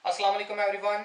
अस्सलाम वालेकुम everyone.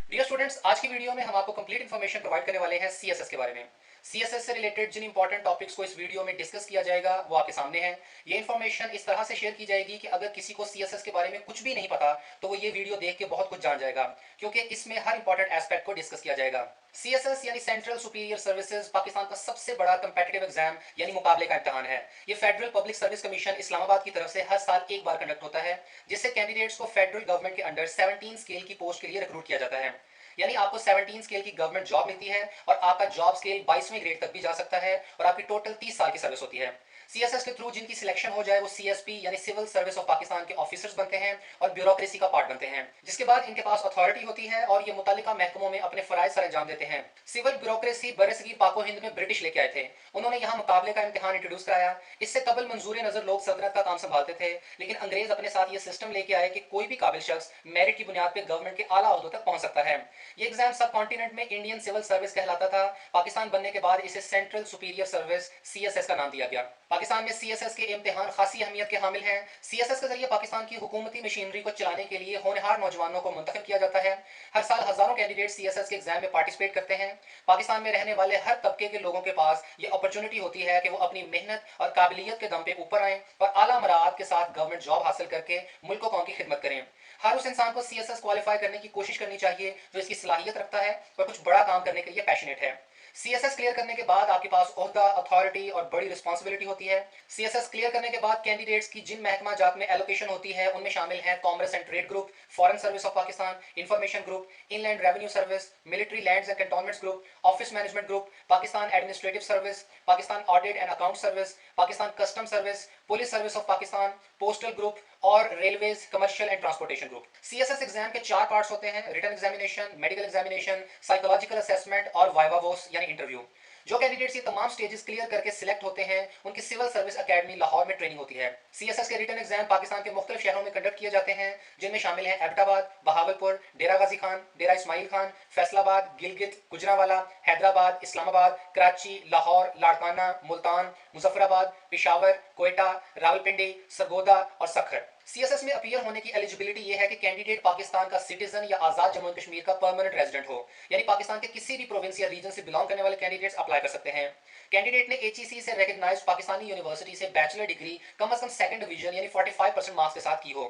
Dear students, आज की वीडियो में हम आपको कंप्लीट इन्फॉर्मेशन प्रोवाइड करने वाले हैं सीएसएस के बारे में। सीएसएस से रिलेटेड जिन इंपॉर्टेंट टॉपिक्स को इस वीडियो में डिस्कस किया जाएगा वो आपके सामने है। ये इन्फॉर्मेशन इस तरह से शेयर की जाएगी कि अगर किसी को सीएसएस के बारे में कुछ भी नहीं पता तो वो ये वीडियो देख के बहुत कुछ जान जाएगा, क्योंकि इसमें हर इंपॉर्टेंट एस्पेक्ट को डिस्कस किया जाएगा। सीएसएस यानी सेंट्रल सुपीरियर सर्विसेज पाकिस्तान का सबसे बड़ा कंपेटिटिव एग्जाम यानी मुकाबले का इम्तहान है। ये federal public service commission Islamabad की तरफ से हर साल एक बार कंडक्ट होता है, जिससे कैंडिडेट्स को फेडरल गवर्नमेंट के अंडर 17 स्केल की पोस्ट के लिए रिक्रूट किया जाता है। यानी आपको 17 स्केल की गवर्नमेंट जॉब मिलती है और आपका जॉब स्केल 22वें ग्रेड तक भी जा सकता है और आपकी टोटल 30 साल की सर्विस होती है। सीएसएस के थ्रू जिनकी सिलेक्शन हो जाए वो सीएसपी यानी सिविल सर्विस ऑफ पाकिस्तान के ऑफिसर्स बनते हैं और ब्यूरोक्रेसी का पार्ट बनते हैं, जिसके बाद इनके पास अथॉरिटी होती है और ये मुतालिका महकमों में अपने फराइज सर अंजाम देते हैं। सिविल ब्यूरोक्रेसी बरसगीर पाको हिंद में ब्रिटिश लेके आए थे। उन्होंने यहाँ मुकाबले का इम्तिहान इंट्रोड्यूस कराया। इससे कबल मंजूर नजर लोग सल्तनत का काम संभालते थे, लेकिन अंग्रेज अपने साथ ये सिस्टम लेके आए कि कोई भी काबिल शख्स मेरिट की बुनियाद पर गवर्नमेंट के आला ओहदों तक पहुंच सकता है। ये एग्जाम सब कॉन्टिनेंट में इंडियन सिविल सर्विस कहलाता था। पाकिस्तान बनने के बाद इसे सेंट्रल सुपीरियर सर्विस सीएसएस का नाम दिया गया। पाकिस्तान में सीएसएस के इम्तिहान खासी अहमियत के हामिल हैं। सीएसएस के जरिए पाकिस्तान की हुकूमती मशीनरी को चलाने के लिए होनहार नौजवानों को मुंतखब किया जाता है। हर साल हजारों कैंडिडेट सीएसएस के एग्जाम में पार्टिसिपेट करते हैं। पाकिस्तान में रहने वाले हर तबके के लोगों के पास ये अपॉर्चुनिटी होती है कि वो अपनी मेहनत और काबिलियत के दम पे ऊपर आए और आला मराद के साथ गवर्नमेंट जॉब हासिल करके मुल्क कौम की खिदमत करें। हर उस इंसान को सीएसएस क्वालिफाई करने की कोशिश करनी चाहिए जो इसकी सलाहियत रखता है और कुछ बड़ा काम करने के लिए पैशनेट है। सीएसएस क्लियर करने के बाद आपके पास ओहदा, अथॉरिटी और बड़ी रिस्पॉन्सिबिलिटी होती है। सीएसएस क्लियर करने के बाद कैंडिडेट्स की जिन महकमा जात में एलोकेशन होती है उनमें शामिल है commerce and trade group, foreign service of Pakistan, information group, inland revenue service, military lands and cantonments group, office management group, Pakistan administrative service, Pakistan audit and account service, Pakistan custom service, police service of Pakistan, postal group और railways, commercial and transportation group. CSS exam के 4 parts होते हैं: written examination, medical examination, psychological assessment और viva voce यानी interview. जो candidates ये तमाम stages clear करके सिलेक्ट होते हैं उनकी सिविल सर्विस अकेडमी लाहौर में ट्रेनिंग होती है। सीएसएस के रिटन एग्जाम पाकिस्तान के मुख्तलिफ शहरों में कंडक्ट किए जाते हैं, जिनमें शामिल है एबटाबाद, बहावलपुर, डेरा गाजी खान, डेरा इस्माइल खान, फैसलाबाद, गिलगित, गुजरांवाला, हैदराबाद, इस्लामाबाद, कराची, लाहौर, लाड़काना, मुल्तान, मुजफ्फराबाद, पिशावर, कोयटा, रावलपिंडी, सरगोदा और सखर। सीएसएस में अपीयर होने की एलिजिबिलिटी यह है कि कैंडिडेट पाकिस्तान का सिटीजन या आजाद जम्मू एंड कश्मीर का परमानेंट रेजिडेंट हो, यानी पाकिस्तान के किसी भी प्रोविंस या रीजन से बिलोंग करने वाले कैंडिडेट्स अप्लाई कर सकते हैं। कैंडिडेट ने एचईसी से रिकॉग्नाइज्ड पाकिस्तानी यूनिवर्सिटी से बैचलर डिग्री कम से कम सेकंड डिवीजन यानी 45% मार्क्स के साथ की हो।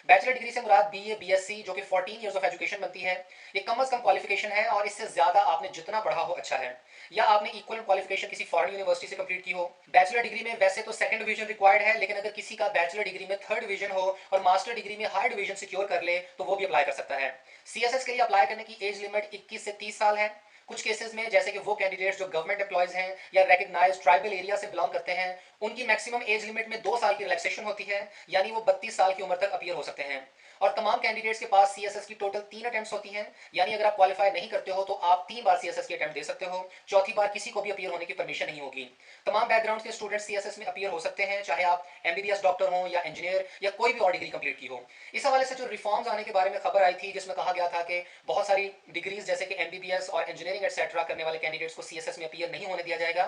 बैचलर डिग्री से मुराद बीए, बीएससी जो कि 14 इयर्स ऑफ एजुकेशन बनती है। ये कम से कम क्वालिफिकेशन है और इससे ज्यादा आपने जितना पढ़ा हो अच्छा है, या आपने इक्वल क्वालिफिकेशन किसी फॉरेन यूनिवर्सिटी से कंप्लीट की हो। बैचलर डिग्री में वैसे तो सेकंड डिवीजन रिक्वायर्ड है, लेकिन अगर किसी का बैचलर डिग्री में थर्ड डिवीजन हो और मास्टर डिग्री में हायर डिवीजन सिक्योर कर ले तो वो भी अप्लाई कर सकता है। सीएसएस के लिए अप्लाई करने की एज लिमिट 21 से 30 साल है। कुछ केसेस में जैसे कि वो कैंडिडेट्स जो गवर्नमेंट एम्प्लॉयज हैं या रिकॉग्नाइज्ड ट्राइबल एरिया से बिलोंग करते हैं, उनकी मैक्सिमम एज लिमिट में 2 साल की रिलैक्सेशन होती है, यानी वो 32 साल की उम्र तक अपीयर हो सकते हैं। और तमाम कैंडिडेट्स के पास सीएसएस की टोटल 3 अटेम्प्ट्स होती हैं, यानी अगर आप क्वालिफाई नहीं करते हो तो आप 3 बार सीएसएस की अटेम्प्ट दे सकते हो। चौथी बार किसी को भी अपीयर होने की परमिशन नहीं होगी। तमाम बैकग्राउंड के स्टूडेंट सीएसएस में अपीयर हो सकते हैं, चाहे आप एमबीबीएस डॉक्टर हो या इंजीनियर या कोई भी और डिग्री कंप्लीट की हो। इस हवाले से जो रिफॉर्म्स आने के बारे में खबर आई थी, जिसमें कहा गया था कि बहुत सारी डिग्रीज जैसे कि एमबीबीएस और इंजीनियरिंग एटसेट्रा करने वाले कैंडिडेट्स को सीएसएस में अपीयर नहीं होने दिया जाएगा,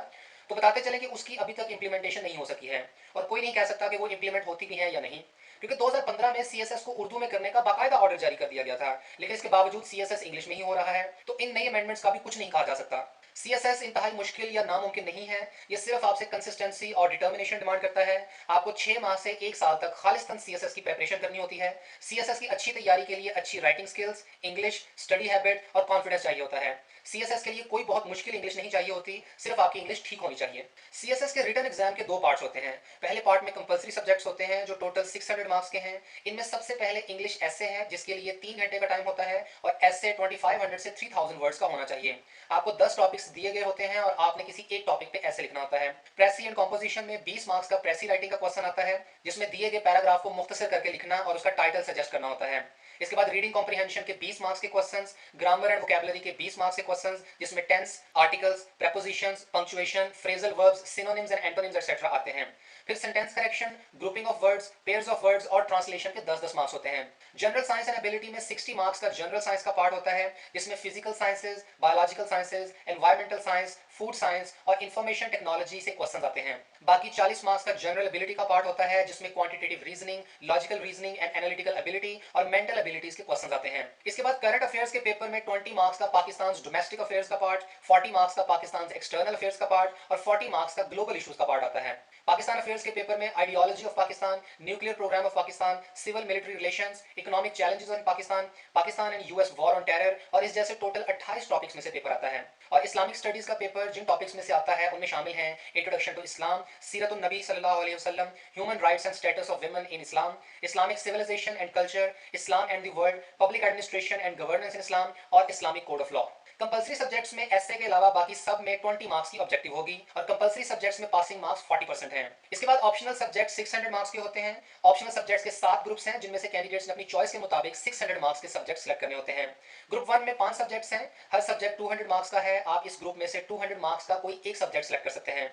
तो बताते चले कि उसकी अभी तक इंप्लीमेंटेशन नहीं हो सकी है और कोई नहीं कह सकता कि वो इंप्लीमेंट होती भी है या नहीं, क्योंकि 2015 में सीएसएस को उर्दू में करने का बाकायदा ऑर्डर जारी कर दिया गया था, लेकिन इसके बावजूद सीएसएस इंग्लिश में ही हो रहा है, तो इन नई अमेंडमेंट्स का भी कुछ नहीं कहा जा सकता। सीएसएस इंतहाई मुश्किल या नामुमकिन नहीं है, ये सिर्फ आपसे कंसिस्टेंसी और डिटर्मिनेशन डिमांड करता है। आपको 6 माह से 1 साल तक खालिस्तन सीएसएस की प्रिपरेशन करनी होती है। सीएसएस की अच्छी तैयारी के लिए अच्छी writing skills, English, study habit और कॉन्फिडेंस चाहिए होता है। सीएसएस के लिए कोई बहुत मुश्किल इंग्लिश नहीं चाहिए होती, सिर्फ आपकी इंग्लिश ठीक होनी चाहिए। सीएसएस के रिटन एग्जाम के 2 पार्ट्स होते हैं। पहले पार्ट में कंपलसरी सब्जेक्ट्स होते हैं जो टोटल 600 मार्क्स के हैं। इनमें सबसे पहले इंग्लिश एसे है, जिसके लिए 3 घंटे का टाइम होता है और एसे 2500 से 3000 वर्ड्स का होना चाहिए। आपको 10 टॉपिक्स दिए गए होते हैं और आपने किसी एक टॉपिक पे ऐसे लिखना होता है। प्रेसी एंड कॉम्पोजिशन में 20 मार्क्स का प्रेसी राइटिंग का क्वेश्चन आता है, जिसमें दिए गए पैराग्राफ को मुख्तसर करके लिखना और उसका टाइटल सजेस्ट करना होता है। इसके बाद रीडिंग कॉम्प्रिहेंशन के 20 मार्क्स के क्वेश्चंस, ग्रामर एंड वोकैबुलरी के 20 मार्क्स के क्वेश्चंस, जिसमें tense, articles, prepositions, punctuation, phrasal verbs, synonyms and antonyms etcetera आते हैं। फिर sentence correction, grouping of words, pairs of words और ट्रांसलेशन के 10-10 मार्क्स होते हैं। जनरल साइंस एंड एबिलिटी में 60 मार्क्स का जनरल साइंस का पार्ट होता है, जिसमें physical sciences, biological sciences, environmental science, food science और इंफॉर्मेशन टेक्नोलॉजी से क्वेश्चन आते हैं। बाकी 40 मार्क्स का जनरल एबिलिटी का पार्ट होता है, जिसमें quantitative reasoning, logical reasoning and analytical ability और मेंटल एबिलिटीज के क्वेश्चन आते हैं। इसके बाद करंट अफेयर्स के पेपर में 20 मार्क्स का पाकिस्तान डोमेस्टिक अफेयर्स का पार्ट, 40 मार्क्स का पाकिस्तान एक्सटर्नल अफेयर्स का पार्ट और 40 मार्क्स का ग्लोबल इश्यूज का पार्ट आता है। पाकिस्तान अफेयर्स के पेपर में ideology of Pakistan, nuclear programme of Pakistan, civil military relations, economic challenges in Pakistan, Pakistan and US war on terror और इस जैसे टोटल 28 टॉपिक्स में से पेपर आता है। और इस्लामिक स्टडीज का पेपर जिन टॉपिक्स में से आता है उनमें शामिल हैं इंट्रोडक्शन टू इस्लाम, सीरतुन नबी सल्लल्लाहु अलैहि वसल्लम, human rights and status of women in Islam, Islamic civilization and culture, Islam and the world, public administration and governance in Islam और Islamic code of law. Compulsory subjects में essay के अलावा बाकी सब में 20 मार्क्स की ऑब्जेक्टिव होगी और कंपल्सरी सब्जेक्ट्स में पासिंग मार्क्स 40% हैं। इसके बाद ऑप्शनल सब्जेक्ट 600 मार्क्स के होते हैं। ऑप्शनल सब्जेक्ट्स के 7 ग्रुप्स हैं, जिनमें से कैंडिडेट्स ने अपनी चॉइस के मुताबिक 600 मार्क्स के सब्जेक्ट सिलेक्ट करने होते हैं। ग्रुप 1 में 5 सब्जेक्ट्स हैं, हर सब्जेक्ट 200 मार्क्स का है। आप इस ग्रुप में से 200 मार्क्स का कोई एक सब्जेक्ट सिलेक्ट कर सकते हैं।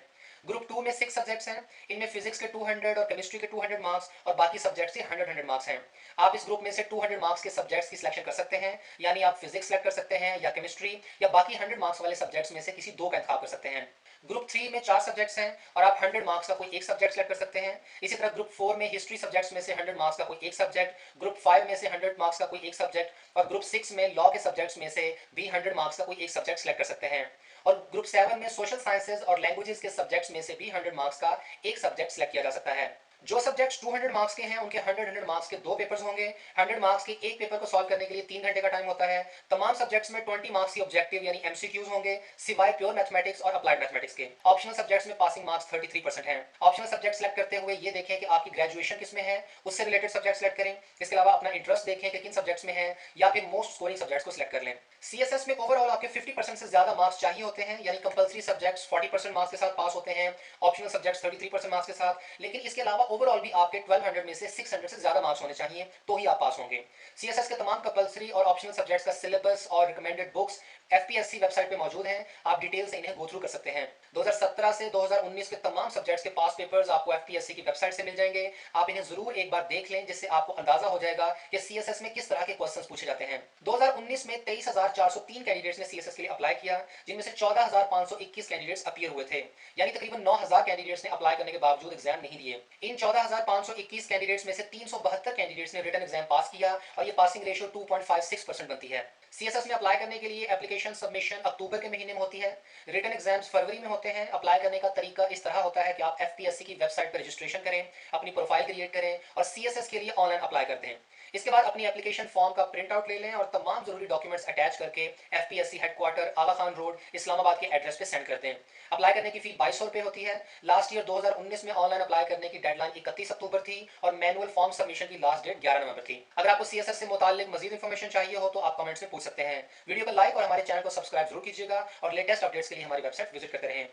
ग्रुप 2 में 6 सब्जेक्ट्स हैं, इनमें फिजिक्स के 200 और केमिस्ट्री के 200 मार्क्स और बाकी सब्जेक्ट्स के 100 मार्क्स हैं। आप इस ग्रुप में से 200 मार्क्स के सब्जेक्ट्स की सिलेक्शन कर सकते हैं, यानी आप फिजिक्स सेलेक्ट कर सकते हैं या केमिस्ट्री या बाकी 100 मार्क्स वाले सब्जेक्ट्स में से किसी दो का इंतखाब कर सकते हैं। ग्रुप 3 में 4 सब्जेक्ट्स हैं और आप 100 मार्क्स का कोई एक सब्जेक्ट सेलेक्ट कर सकते हैं। इसी तरह ग्रुप 4 में हिस्ट्री सब्जेक्ट्स में से 100 मार्क्स का कोई एक सब्जेक्ट, ग्रुप 5 में से 100 मार्क्स का कोई एक सब्जेक्ट और ग्रुप 6 में लॉ के सब्जेक्ट्स में से भी 100 मार्क्स का कोई एक सब्जेक्ट सेलेक्ट कर सकते हैं। और ग्रुप 7 में सोशल साइंसेज और लैंग्वेजेस के सब्जेक्ट्स में से भी 100 मार्क्स का एक सब्जेक्ट सेलेक्ट किया जा सकता है। जो सब्जेक्ट्स 200 मार्क्स के हैं उनके 100 मार्क्स के दो पेपर्स होंगे। 100 मार्क्स के एक पेपर को सॉल्व करने के लिए 3 घंटे का टाइम होता है। तमाम सब्जेक्ट्स में 20 मार्क्स की ऑब्जेक्टिव यानी एमसीक्यूज होंगे, सिवाय प्योर मैथमेटिक्स और अप्लाइड मैथमेटिक्स के। ऑप्शनल सब्जेक्ट्स में पासिंग मार्क्स 33% हैं। ऑप्शनल सब्जेक्ट सेलेक्ट करते हुए ये देखें कि आपकी ग्रेजुएशन किसमें है, उससे रिलेटेड सब्जेक्ट सेलेक्ट करें। इसके अलावा अपना इंटरेस्ट देखें कि किन सब्जेक्ट्स में है या फिर मोस्ट स्कोरिंग सब्जेक्ट्स को सिलेक्ट कर लें। सीएसएस में ओवरऑल आपके 50% से ज्यादा मार्क्स चाहिए होते हैं, यानी कंपल्सरी सब्जेक्ट्स 40% मार्क्स के साथ पास होते हैं, ऑप्शनल सब्जेक्ट्स 33% मार्क्स के साथ। लेकिन इसके अलावा ओवरऑल भी आपके 1200 में से 600 से ज्यादा मार्क्स होने चाहिए, तो ही आप पास होंगे। सीएसएस के तमाम कंपल्सरी और ऑप्शनल सब्जेक्ट्स का सिलेबस और रिकमेंडेड बुक्स एफपीएससी वेबसाइट पे मौजूद हैं। आप डिटेल से इन्हें गो थ्रू कर सकते हैं। 2017 से 2019 के तमाम सब्जेक्ट्स के पास पेपर्स आपको एफपीएससी की वेबसाइट से मिल जाएंगे। आप इन्हें जरूर एक बार देख लें, जिससे आपको अंदाजा हो जाएगा कि सीएसएस में किस तरह के क्वेश्चंस पूछे जाते हैं। 2019 में 23,403 कैंडिडेट्स ने सीएसएस के लिए अप्लाई किया, जिनमें से 14,521 कैंडिडेट्स अपीयर हुए थे, यानी तकरीबन 9,000 कैंडिडेट्स ने अप्लाई करने के बावजूद एग्जाम नहीं दिए। इन 14,521 कैंडिडेट्स में से 372 कैंडिडेट्स ने रिटन एग्जाम पास किया और ये पासिंग रेशियो 2.56% बनती है। सीएसएस में अप्लाई करने के लिए एप्लीकेशन सबमिशन अक्टूबर के महीने में होती है, रिटन एग्जाम्स फरवरी में होते हैं। अप्लाई करने का तरीका इस तरह होता है कि आप एफपीएससी की वेबसाइट पर रजिस्ट्रेशन करें, अपनी प्रोफाइल क्रिएट करें और सीएसएस के लिए ऑनलाइन अप्लाई करते हैं। इसके बाद अपनी एप्लीकेशन फॉर्म का प्रिंट आउट ले लें और तमाम जरूरी डॉक्यूमेंट्स अटैच करके एफपीएससी हेडक्वार्टर आगा खान रोड इस्लामाबाद के एड्रेस पे सेंड कर दें। अप्लाई करने की फी 2200 रुपए होती है। लास्ट ईयर 2019 में ऑनलाइन अप्लाई करने की डेडलाइन 31 अक्टूबर थी और मैनुअल फॉर्म सबमिशन की लास्ट डेट 11 नवंबर थी। अगर आपको सीएसएस से मुताल्लिक मजीद इन्फॉर्मेशन चाहिए हो तो आप कमेंट्स में पूछ सकते हैं। वीडियो को लाइक और हमारे चैनल को सब्सक्राइब जरूर कीजिएगा और लेटेस्ट अपडेट्स के लिए हमारी वेबसाइट विजिट करते रहें।